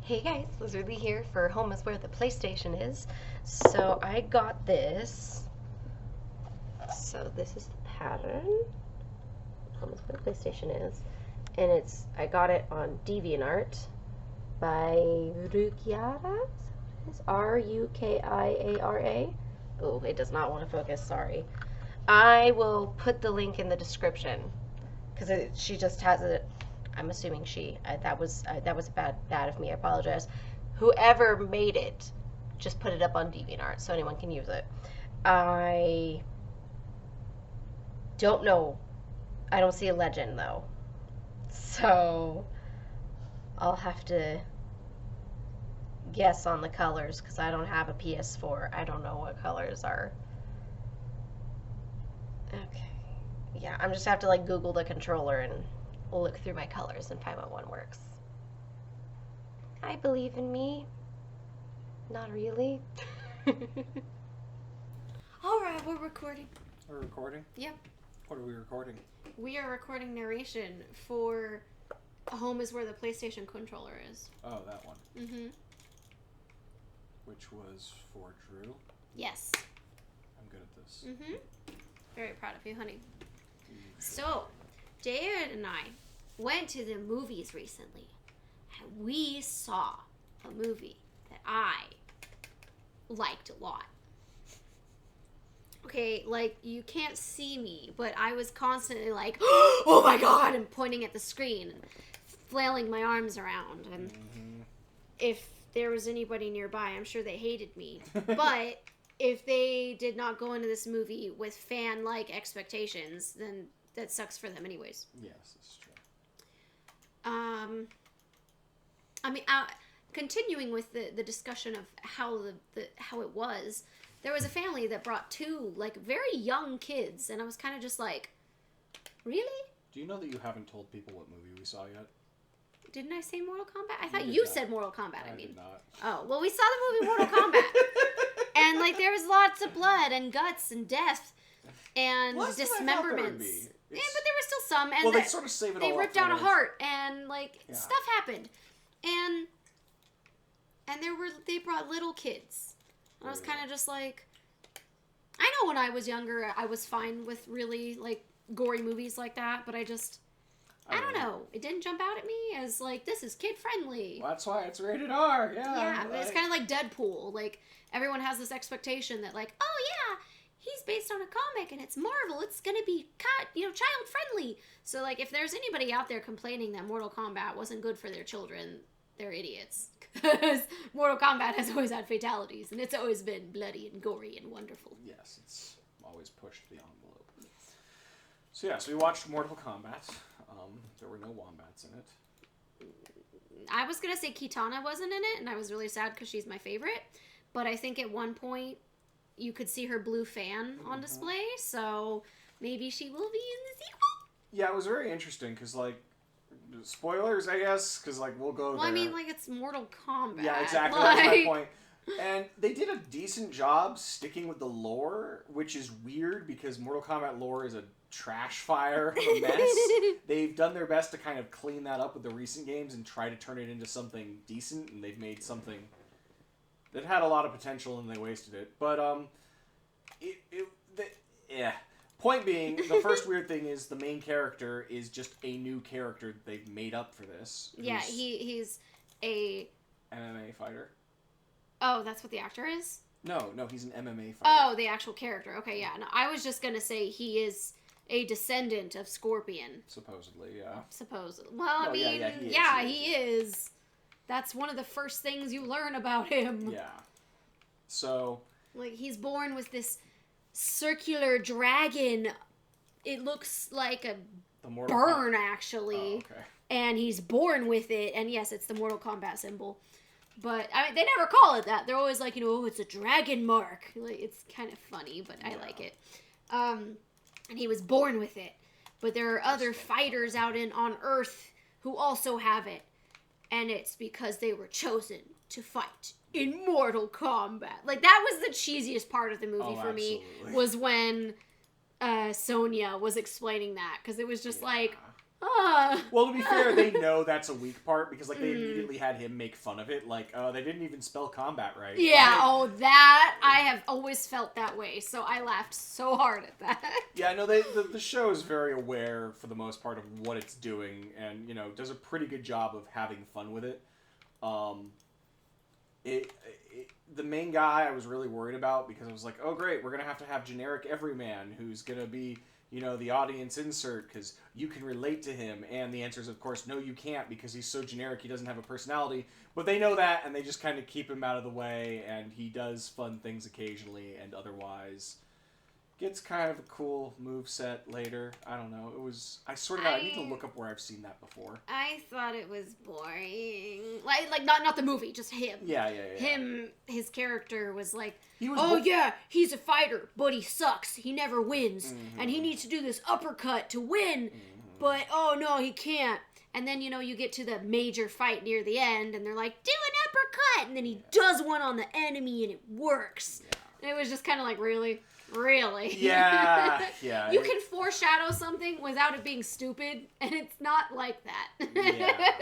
Hey guys, Lizardlea here for Home is Where the PlayStation Is. So I got this. So this is the pattern. Home is Where the PlayStation Is. And I got it on DeviantArt by Rukiara. It's Rukiara. Oh, it does not want to focus, sorry. I will put the link in the description because she just has it. I'm assuming that was bad of me. I apologize. Whoever made it, just put it up on DeviantArt so anyone can use it. I don't know. I don't see a legend though, so I'll have to guess on the colors because I don't have a PS4. I don't know what colors are. Okay. Yeah, I'm just have to like Google the controller and look through my colors and find what one works. I believe in me. Not really. Alright, we're recording. We're recording? Yep. What are we recording? We are recording narration for Home is Where the PlayStation Controller Is. Oh, that one. Mm-hmm. Which was for Drew. Yes. I'm good at this. Mm-hmm. Very proud of you, honey. Usually. So, David and I went to the movies recently, and we saw a movie that I liked a lot. Okay, like, you can't see me, but I was constantly like, oh my god, and pointing at the screen and flailing my arms around. And if there was anybody nearby, I'm sure they hated me. But if they did not go into this movie with fan-like expectations, then that sucks for them anyways. Yes, it's true. I mean, continuing with the discussion of how how it was, there was a family that brought two, like, very young kids, and I was kind of just like, really? Do you know that you haven't told people what movie we saw yet? Didn't I say Mortal Kombat? I thought did you not. said Mortal Kombat, I mean. Did not. Oh, well, we saw the movie Mortal Kombat. And, like, there was lots of blood and guts and death and Less than I thought there would dismemberments. be. Yeah, but there were still some. And Well, they sort of save it all they up ripped for out a the- heart and, like, Yeah. stuff happened. And they brought little kids. And I was kind of just like, I know when I was younger, I was fine with really, like, gory movies like that, but I don't know. It didn't jump out at me as, like, this is kid-friendly. Well, that's why it's rated R, yeah. Yeah, but it's kind of like Deadpool. Like, everyone has this expectation that, like, oh, yeah, he's based on a comic and it's Marvel. It's going to be, child-friendly. So, like, if there's anybody out there complaining that Mortal Kombat wasn't good for their children, they're idiots. Because Mortal Kombat has always had fatalities, and it's always been bloody and gory and wonderful. Yes, it's always pushed the envelope. So, yeah, so we watched Mortal Kombat. There were no wombats in it. I was going to say Kitana wasn't in it, and I was really sad because she's my favorite. But I think at one point you could see her blue fan on display, so maybe she will be in the sequel. Yeah, it was very interesting because, like, spoilers, I guess, because, like, we'll go Well, there. I mean, like, it's Mortal Kombat. Yeah, exactly. Like... That's my point. And they did a decent job sticking with the lore, which is weird because Mortal Kombat lore is a trash fire, a mess. They've done their best to kind of clean that up with the recent games and try to turn it into something decent, and they've made something that had a lot of potential and they wasted it. But, yeah. Point being, the first weird thing is the main character is just a new character that they've made up for this. Yeah, he's a... MMA fighter. Oh, that's what the actor is? No, he's an MMA fighter. Oh, the actual character. Okay, yeah. No, I was just going to say he is a descendant of Scorpion. Supposedly, yeah. Supposedly. Well, I mean, he is. That's one of the first things you learn about him. Yeah. So... Like, he's born with this circular dragon. It looks like a burn, actually. Oh, okay. And he's born with it. And yes, it's the Mortal Kombat symbol. But, I mean, they never call it that. They're always like, oh, it's a dragon mark. Like, it's kind of funny, but I like it. And he was born with it. But there are other fighters out on Earth who also have it. And it's because they were chosen to fight in Mortal Kombat. Like, that was the cheesiest part of the movie for me, was when Sonya was explaining that. Because it was just like, Well, to be fair, they know that's a weak part because like they immediately had him make fun of it. Like, they didn't even spell combat right. Yeah, Like, that I have always felt that way, so I laughed so hard at that. Yeah, no, the show is very aware for the most part of what it's doing, and does a pretty good job of having fun with it. The main guy I was really worried about because I was like, oh great, we're gonna have generic everyman who's gonna be the audience insert because you can relate to him, and the answer is of course no, you can't because he's so generic, he doesn't have a personality. But they know that, and they just kind of keep him out of the way, and he does fun things occasionally, and otherwise gets kind of a cool move set later. I don't know. I need to look up where I've seen that before. I thought it was boring. Like not the movie, just him. Yeah. His character was like, He he's a fighter, but he sucks. He never wins. And he needs to do this uppercut to win. But, oh no, he can't. And then, you get to the major fight near the end, and they're like, do an uppercut! And then he does one on the enemy, and it works. Yeah. And it was just kind of like, really? Really? Yeah. You can foreshadow something without it being stupid, and it's not like that. Yeah.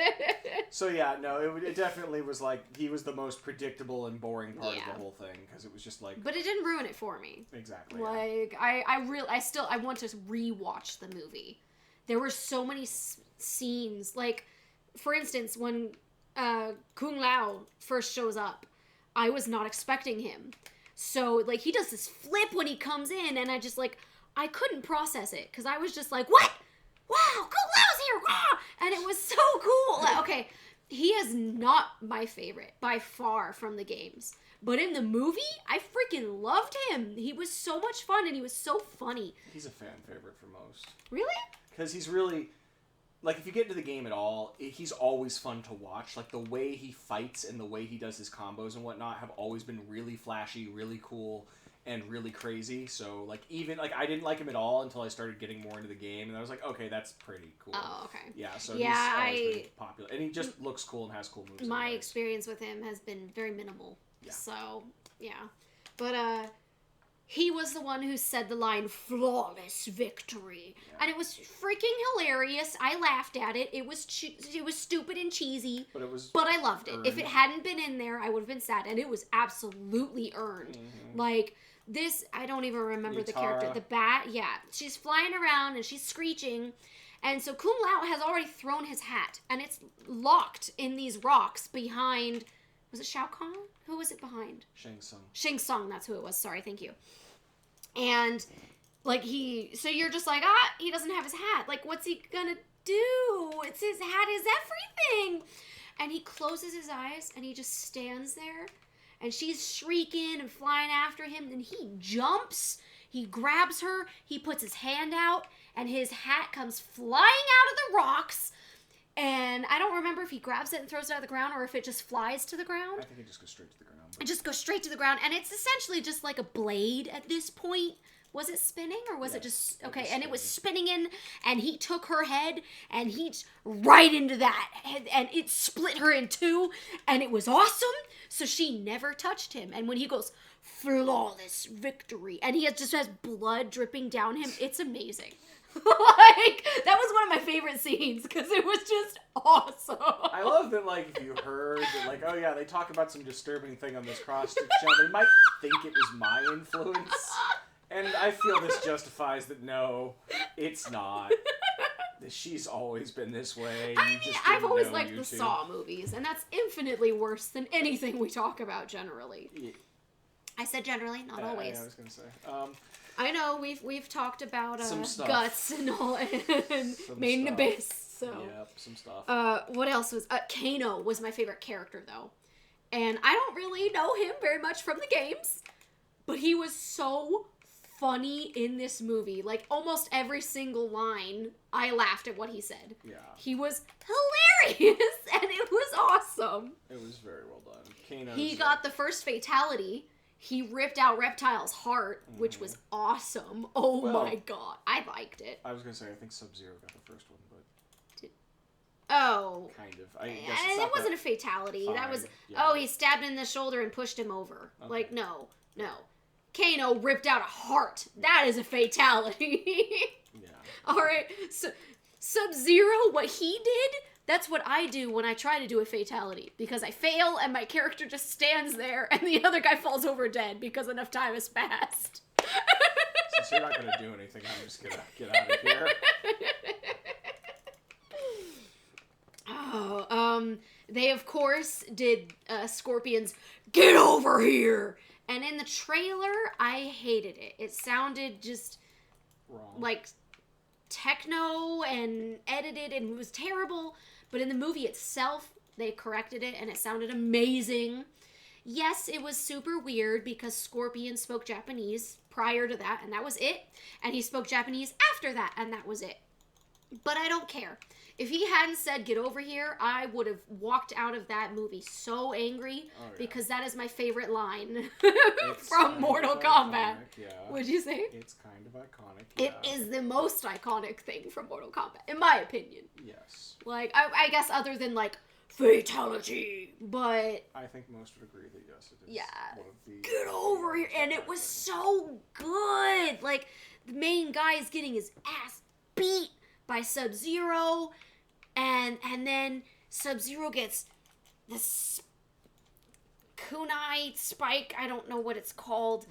So yeah, no, it definitely was like he was the most predictable and boring part of the whole thing because it was just like. But it didn't ruin it for me. Exactly. Like I want to rewatch the movie. There were so many scenes, like for instance when Kung Lao first shows up, I was not expecting him. So, like, he does this flip when he comes in, and I couldn't process it, because I was just like, what? Wow, Kung Lao's here! Wow! And it was so cool! Like, okay, he is not my favorite, by far, from the games. But in the movie, I freaking loved him! He was so much fun, and he was so funny. He's a fan favorite for most. Really? Because he's really... Like, if you get into the game at all, he's always fun to watch. Like, the way he fights and the way he does his combos and whatnot have always been really flashy, really cool, and really crazy. So, like, even... Like, I didn't like him at all until I started getting more into the game, and I was like, okay, that's pretty cool. Oh, okay. Yeah, so he's always been popular. And he just looks cool and has cool moves. My experience with him has been very minimal. Yeah. So, yeah. But, he was the one who said the line, flawless victory. Yeah. And it was freaking hilarious. I laughed at it. It was stupid and cheesy. But I loved it. Earned. If it hadn't been in there, I would have been sad. And it was absolutely earned. Mm-hmm. Like, this, I don't even remember the character. The bat, yeah. She's flying around and she's screeching. And so Kung Lao has already thrown his hat. And it's locked in these rocks behind... Was it Shao Kahn? Who was it behind? Shang Tsung. Shang Tsung, that's who it was. Sorry, thank you. And, like, so you're just like, he doesn't have his hat. Like, what's he gonna do? It's his hat is everything. And he closes his eyes, and he just stands there. And she's shrieking and flying after him. And he jumps. He grabs her. He puts his hand out. And his hat comes flying out of the rocks. And I don't remember if he grabs it and throws it out of the ground or if it just flies to the ground. I think it just goes straight to the ground. It just goes straight to the ground. And it's essentially just like a blade at this point. Was it spinning or was it just... Okay, and it was spinning in, and he took her head, and he right into that. And it split her in two, and it was awesome. So she never touched him. And when he goes, flawless victory, and he just has blood dripping down him, it's amazing. Like, that was one of my favorite scenes because it was just awesome. I love that, like, if you heard that, like, oh yeah, they talk about some disturbing thing on this cross-stitch channel, they might think it was my influence. And I feel this justifies that no, it's not. She's always been this way. I mean, I've always liked the Saw movies, and that's infinitely worse than anything we talk about generally. Yeah. I said generally, not always. Yeah, I was going to say. I know we've talked about some Guts and all, and Made in Abyss. So yep, some stuff. What else was Kano was my favorite character though, and I don't really know him very much from the games, but he was so funny in this movie. Like almost every single line, I laughed at what he said. Yeah, he was hilarious, and it was awesome. It was very well done. Kano. He got the first fatality. He ripped out Reptile's heart, which was awesome. Oh my god. I liked it. I was going to say, I think Sub-Zero got the first one, but... Oh. Kind of. I guess and it wasn't a fatality. Fine. That was... Yeah. Oh, he stabbed him in the shoulder and pushed him over. Okay. Like, no. Kano ripped out a heart. That is a fatality. Yeah. Alright, Sub-Zero, what he did, that's what I do when I try to do a fatality. Because I fail and my character just stands there and the other guy falls over dead because enough time has passed. Since you're not going to do anything, I'm just going to get out of here. They of course did Scorpion's "Get over here," and in the trailer, I hated it. It sounded just Wrong. like techno and edited, and it was terrible. But in the movie itself, they corrected it, and it sounded amazing. Yes, it was super weird because Scorpion spoke Japanese prior to that, and that was it. And he spoke Japanese after that, and that was it. But I don't care. If he hadn't said "get over here," I would have walked out of that movie so angry because that is my favorite line from Mortal Kombat. Yeah. What'd you say? It's kind of iconic. It is the most iconic thing from Mortal Kombat, in my opinion. Yes. Like, I guess other than, like, fatality, but... I think most would agree that yes, it is. Yeah. One of the Get over here! And it was so good! Like, the main guy is getting his ass beat by Sub-Zero, and then Sub-Zero gets this kunai spike, I don't know what it's called,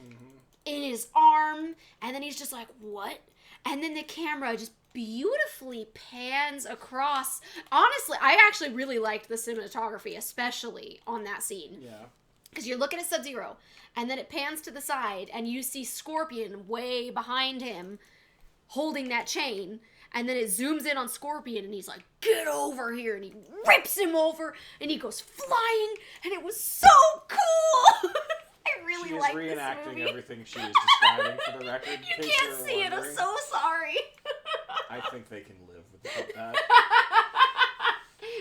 in his arm, and then he's just like, what? And then the camera just beautifully pans across. Honestly, I actually really liked the cinematography, especially on that scene. Yeah. Because you're looking at Sub-Zero, and then it pans to the side, and you see Scorpion way behind him, holding that chain, and then it zooms in on Scorpion, and he's like, get over here, and he rips him over, and he goes flying, and it was so cool! I really like this movie. She is reenacting everything she is describing for the record. You can't see it, I'm so sorry. I think they can live without that.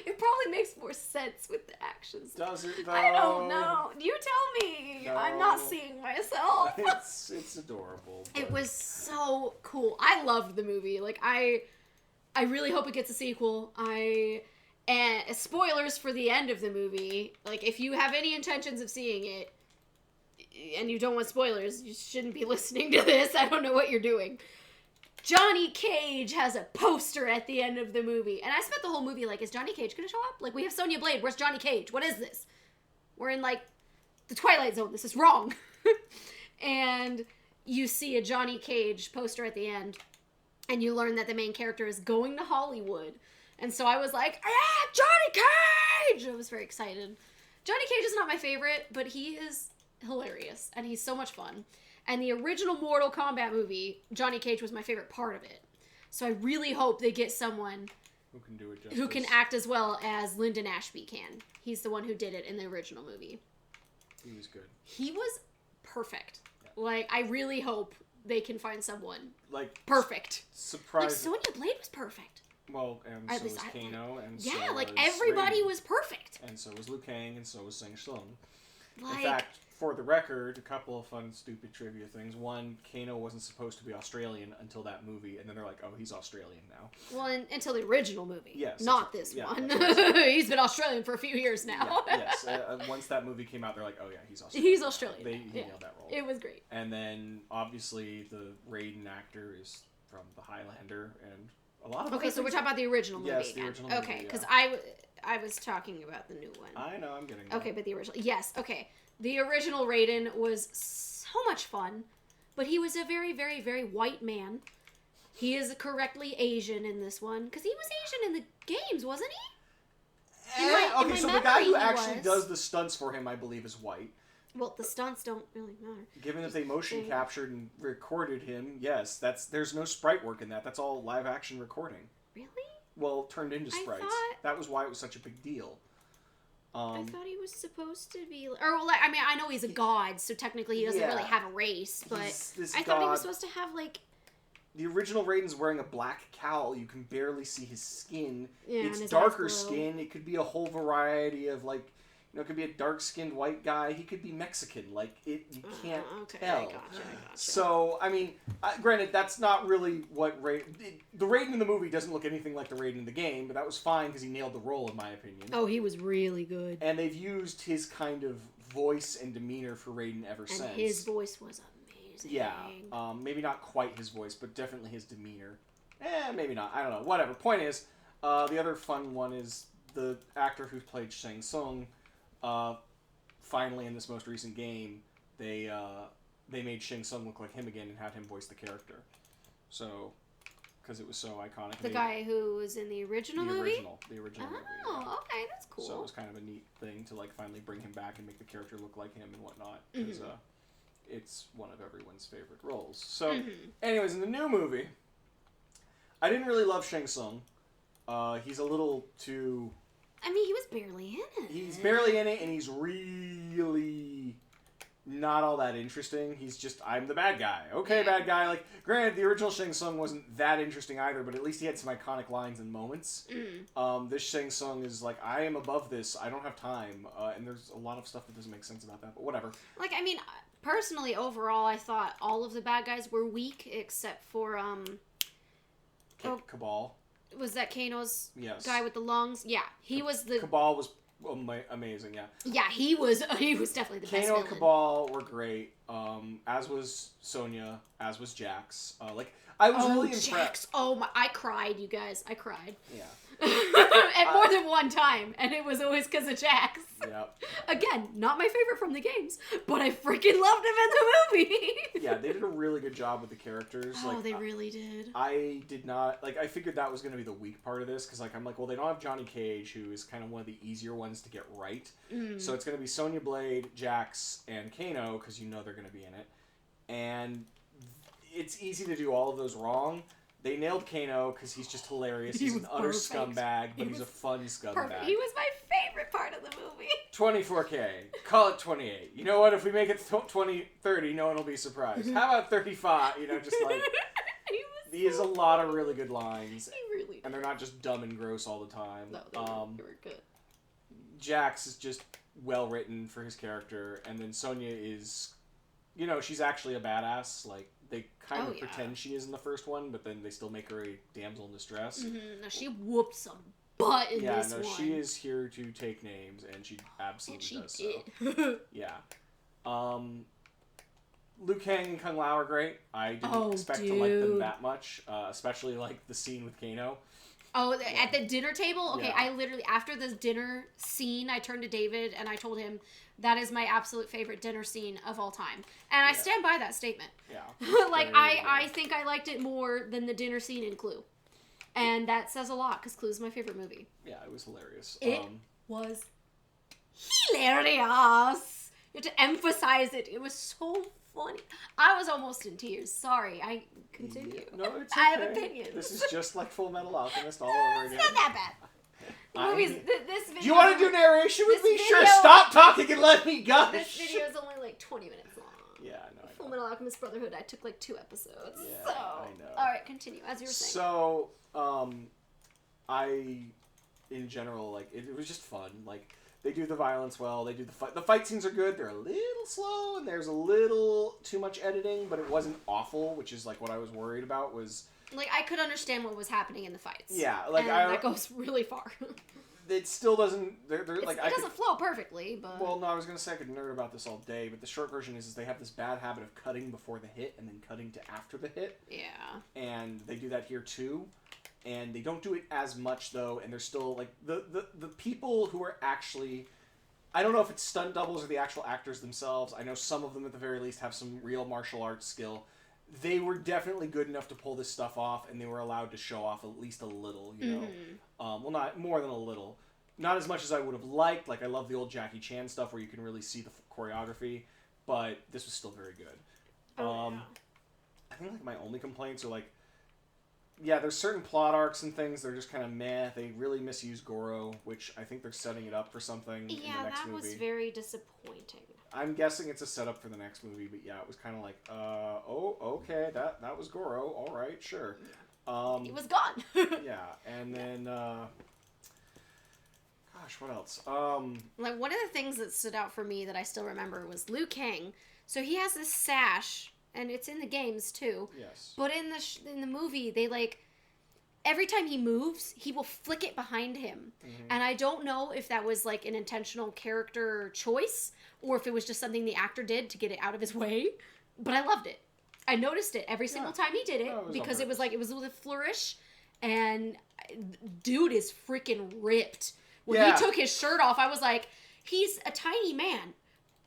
It probably makes more sense with the actions. Does it, though? I don't know. You tell me. No. I'm not seeing myself. It's adorable. But... It was so cool. I loved the movie. Like, I really hope it gets a sequel. And spoilers for the end of the movie. Like, if you have any intentions of seeing it, and you don't want spoilers, you shouldn't be listening to this. I don't know what you're doing. Johnny Cage has a poster at the end of the movie. And I spent the whole movie like, is Johnny Cage gonna show up? Like, we have Sonya Blade. Where's Johnny Cage? What is this? We're in, like, the Twilight Zone. This is wrong. And you see a Johnny Cage poster at the end. And you learn that the main character is going to Hollywood. And so I was like, ah, Johnny Cage! I was very excited. Johnny Cage is not my favorite, but he is hilarious. And he's so much fun. And the original Mortal Kombat movie, Johnny Cage was my favorite part of it. So I really hope they get someone who can do it justice. Who can act as well as Lyndon Ashby can. He's the one who did it in the original movie. He was good. He was perfect. Yeah. Like, I really hope they can find someone like perfect. Surprising. Like, Sonya Blade was perfect. Well, and so was Kano, and so like, was everybody Raiden. was perfect. And so was Liu Kang, and so was Shang Tsung. Like, in fact, for the record, a couple of fun, stupid trivia things. One, Kano wasn't supposed to be Australian until that movie, and then they're like, oh, he's Australian now. well, until the original movie. Yes. Not this yeah, one. that's right. He's been Australian for a few years now. Yeah, yes. Once that movie came out, they're like, oh, yeah, he's Australian. He's Australian. He nailed that role. It was great. And then, obviously, the Raiden actor is from The Highlander, and a lot of Okay, so we're talking about the original movie. Yes, the again. original movie, Okay, because yeah. I was talking about the new one. I know, I'm getting there. Okay, but the original. Yes, okay. The original Raiden was so much fun, but he was a very, very, very white man. He is correctly Asian in this one, because he was Asian in the games, wasn't he? In my so the guy who memory, he actually was. does the stunts for him, I believe, is white. Well, the stunts don't really matter. Given that they motion captured and recorded him, yes, there's no sprite work in that. That's all live action recording. Really? Well, turned into I sprites. thought- That was why it was such a big deal. I thought he was supposed to be, or like, I mean, I know he's a god, so technically he doesn't Yeah. really have a race, but This I thought he was god- supposed to have like. The original Raiden's wearing a black cowl. You can barely see his skin. Yeah, and It's his darker eyes glow. skin. It could be a whole variety of, like, it could be a dark-skinned white guy. He could be Mexican. Like, you can't Okay, tell. I gotcha. So, I mean, granted, that's not really what the Raiden in the movie doesn't look anything like the Raiden in the game, but that was fine because he nailed the role, in my opinion. Oh, he was really good. And they've used his kind of voice and demeanor for Raiden ever since. And his voice was amazing. Yeah, maybe not quite his voice, but definitely his demeanor. Maybe not. I don't know. Whatever. Point is, the other fun one is the actor who played Shang Tsung. Finally, in this most recent game, they made Shang Tsung look like him again and had him voice the character. So, because it was so iconic. The guy who was in the original movie? The original movie. Oh, Yeah. okay, that's cool. So it was kind of a neat thing to like finally bring him back and make the character look like him and whatnot. Because it's one of everyone's favorite roles. So, anyways, in the new movie, I didn't really love Shang Tsung. He's a little too... I mean, he was barely in it. He's barely in it, and he's really not all that interesting. He's just, I'm the bad guy. Okay, bad guy. Like, granted, the original Shang Tsung wasn't that interesting either, but at least he had some iconic lines and moments. This Shang Tsung is like, I am above this. I don't have time. And there's a lot of stuff that doesn't make sense about that, but whatever. Like, I mean, personally, overall, I thought all of the bad guys were weak, except for, Cabal. Was that Kano's Yes. guy with the lungs? Yeah, he was the... Cabal was amazing, yeah. Yeah, he was definitely the best Kano villain. and Cabal were great, as was Sonya, as was Jax. I was really impressed. Jax. Oh my, I cried, you guys. I cried. Yeah. And more than one time, and it was always because of Jax. Yep. Again, not my favorite from the games, but I freaking loved him in the movie. Yeah, they did a really good job with the characters. Oh, they really did. I did not, I figured that was going to be the weak part of this, because, I'm like, well, they don't have Johnny Cage, who is kind of one of the easier ones to get right. So it's going to be Sonya Blade, Jax, and Kano, because you know they're going to be in it. And it's easy to do all of those wrong. They nailed Kano because he's just hilarious. He's an utter scumbag, but he's a fun scumbag. Perfect. He was my favorite part of the movie. 24K. Call it 28. You know what? If we make it 30, no one will be surprised. How about 35? Just like... He has a lot of really good lines. He really did. And they're not just dumb and gross all the time. No, they were good. Jax is just well written for his character, and then Sonya is... she's actually a badass. They kind of pretend she is in the first one, but then they still make her a damsel in distress. No, she whooped some butt in this one. She is here to take names, and she absolutely does did. so. Yeah. Liu Kang and Kung Lao are great. I didn't expect to like them that much, especially the scene with Kano. Oh, at the dinner table? Okay, Yeah. I literally, after this dinner scene, I turned to David and I told him that is my absolute favorite dinner scene of all time. And I stand by that statement. Yeah. I think I liked it more than the dinner scene in Clue. And that says a lot, because Clue's my favorite movie. Yeah, it was hilarious. It was hilarious. You have to emphasize it. It was so funny. I was almost in tears. Sorry, I continue. No, it's okay. I have opinions. This is just like Full Metal Alchemist all over again. It's not that bad. This video. Do you want to do narration with me? this Sure, video- stop talking and let me gush. This video is only 20 minutes long. Yeah, no, I Full know. Metal Alchemist Brotherhood, I took 2 episodes. Yeah, so, I know. alright, continue, as you were saying. So, in general, it was just fun. They do the violence well. They do the fight scenes are good. They're a little slow, and there's a little too much editing, but it wasn't awful, which is what I was worried about was. I could understand what was happening in the fights. Yeah, and that goes really far. It still doesn't. It doesn't flow perfectly, but. Well, no, I was gonna say I could nerd about this all day, but the short version is they have this bad habit of cutting before the hit and then cutting to after the hit. Yeah. And they do that here too. And they don't do it as much, though, and they're still, the people who are actually... I don't know if it's stunt doubles or the actual actors themselves. I know some of them, at the very least, have some real martial arts skill. They were definitely good enough to pull this stuff off, and they were allowed to show off at least a little, you know? Well, not more than a little. Not as much as I would have liked. I love the old Jackie Chan stuff where you can really see the choreography, but this was still very good. Yeah. I think, my only complaints are, yeah, there's certain plot arcs and things that are just kind of meh. They really misuse Goro, which I think they're setting it up for something in the next movie. That was very disappointing. I'm guessing it's a setup for the next movie, but yeah, it was kind of okay, that was Goro. All right, sure. He was gone. Yeah, and then, gosh, what else? One of the things that stood out for me that I still remember was Liu Kang. So he has this sash... And it's in the games, too. Yes. But in the movie, they, every time he moves, he will flick it behind him. Mm-hmm. And I don't know if that was, an intentional character choice, or if it was just something the actor did to get it out of his way. But I loved it. I noticed it every single time he did it, Oh, it was because on it was purpose. like, it was with a flourish, and dude is freaking ripped. When Yeah. he took his shirt off, I was like, he's a tiny man,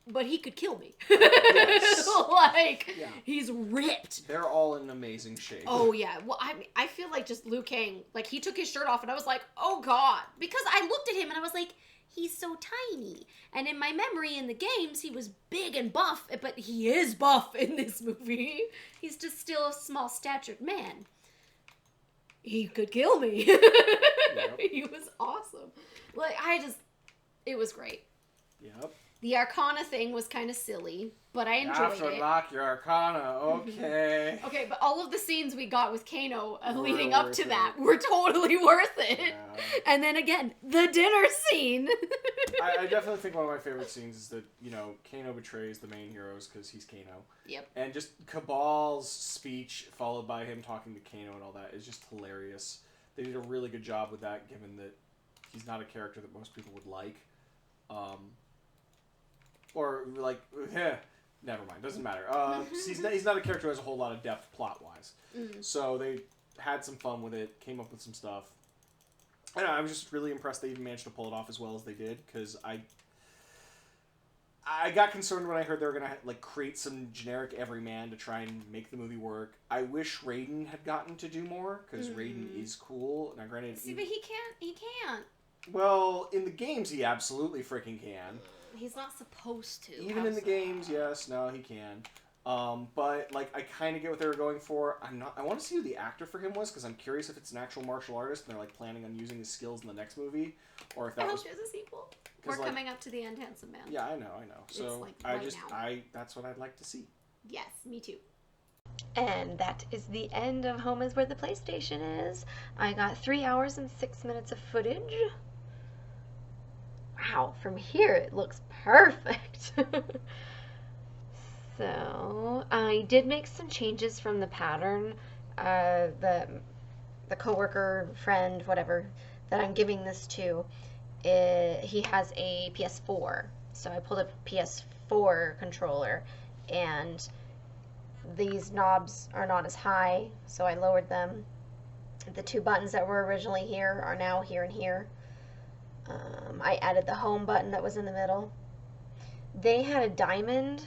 but he could kill me. Yes. Like, Yeah. he's ripped. They're all in amazing shape. Oh, yeah. Well, I feel like just Liu Kang, like, he took his shirt off, and I was like, oh, God. Because I looked at him, and I was like, he's so tiny. And in my memory, in the games, he was big and buff, but he is buff in this movie. He's just still a small-statured man. He could kill me. Yep. He was awesome. Like, it was great. Yep. The Arcana thing was kind of silly, but I You enjoyed have to it. lock your Arcana. Okay. Okay, but all of the scenes we got with Kano Were leading up worth to it. that were totally worth it. Yeah. And then again, the dinner scene. I definitely think one of my favorite scenes is that, Kano betrays the main heroes because he's Kano. Yep. And just Cabal's speech followed by him talking to Kano and all that is just hilarious. They did a really good job with that, given that he's not a character that most people would like. Or, like, never mind, doesn't matter. He's not a character who has a whole lot of depth plot-wise. Mm. So they had some fun with it, came up with some stuff. I don't know, I was just really impressed they even managed to pull it off as well as they did, because I got concerned when I heard they were going to like create some generic everyman to try and make the movie work. I wish Raiden had gotten to do more, because Raiden is cool. Now, granted, See, but he can't. well, in the games, he absolutely freaking can. He's not supposed to. Even in the games, yes, no, he can. But like, I kind of get what they were going for. I want to see who the actor for him was, because I'm curious if it's an actual martial artist and they're like planning on using his skills in the next movie, or if I that hope was. there's a sequel. We're like, coming up to the end, handsome man. Yeah, I know. So like right now. that's what I'd like to see. Yes, me too. And that is the end of Home is Where the PlayStation Is. I got 3 hours and 6 minutes of footage. Wow, from here it looks perfect. So, I did make some changes from the pattern. The coworker, friend, whatever, that I'm giving this to, he has a PS4. So I pulled up a PS4 controller, and these knobs are not as high, so I lowered them. The two buttons that were originally here are now here and here. I added the home button that was in the middle. They had a diamond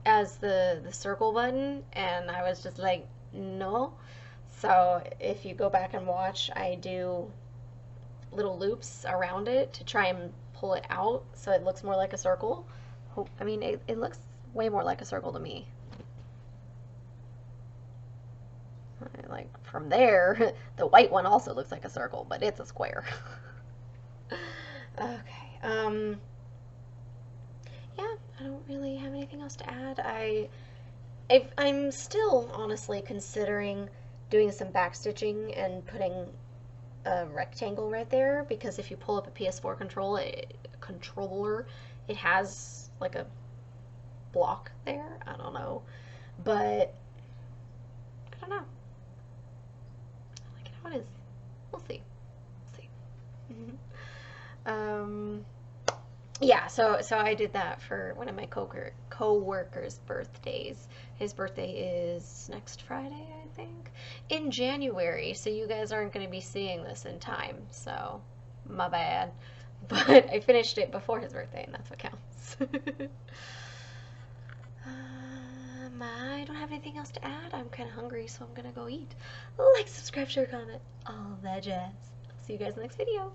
as the circle button, and I was just like, no. So if you go back and watch, I do little loops around it to try and pull it out so it looks more like a circle. I mean, it looks way more like a circle to me. Like, from there, the white one also looks like a circle, but it's a square. Okay, yeah, I don't really have anything else to add. I'm still honestly considering doing some backstitching and putting a rectangle right there, because if you pull up a PS4 controller, it has like a block there. I don't know, but I don't know. I like it how it is. We'll see. Yeah, so I did that for one of my co-workers' birthdays. His birthday is next Friday, I think, in January, so you guys aren't going to be seeing this in time, so my bad. But I finished it before his birthday, and that's what counts. I don't have anything else to add. I'm kind of hungry, so I'm going to go eat. Like, subscribe, share, comment, all that jazz. See you guys in the next video.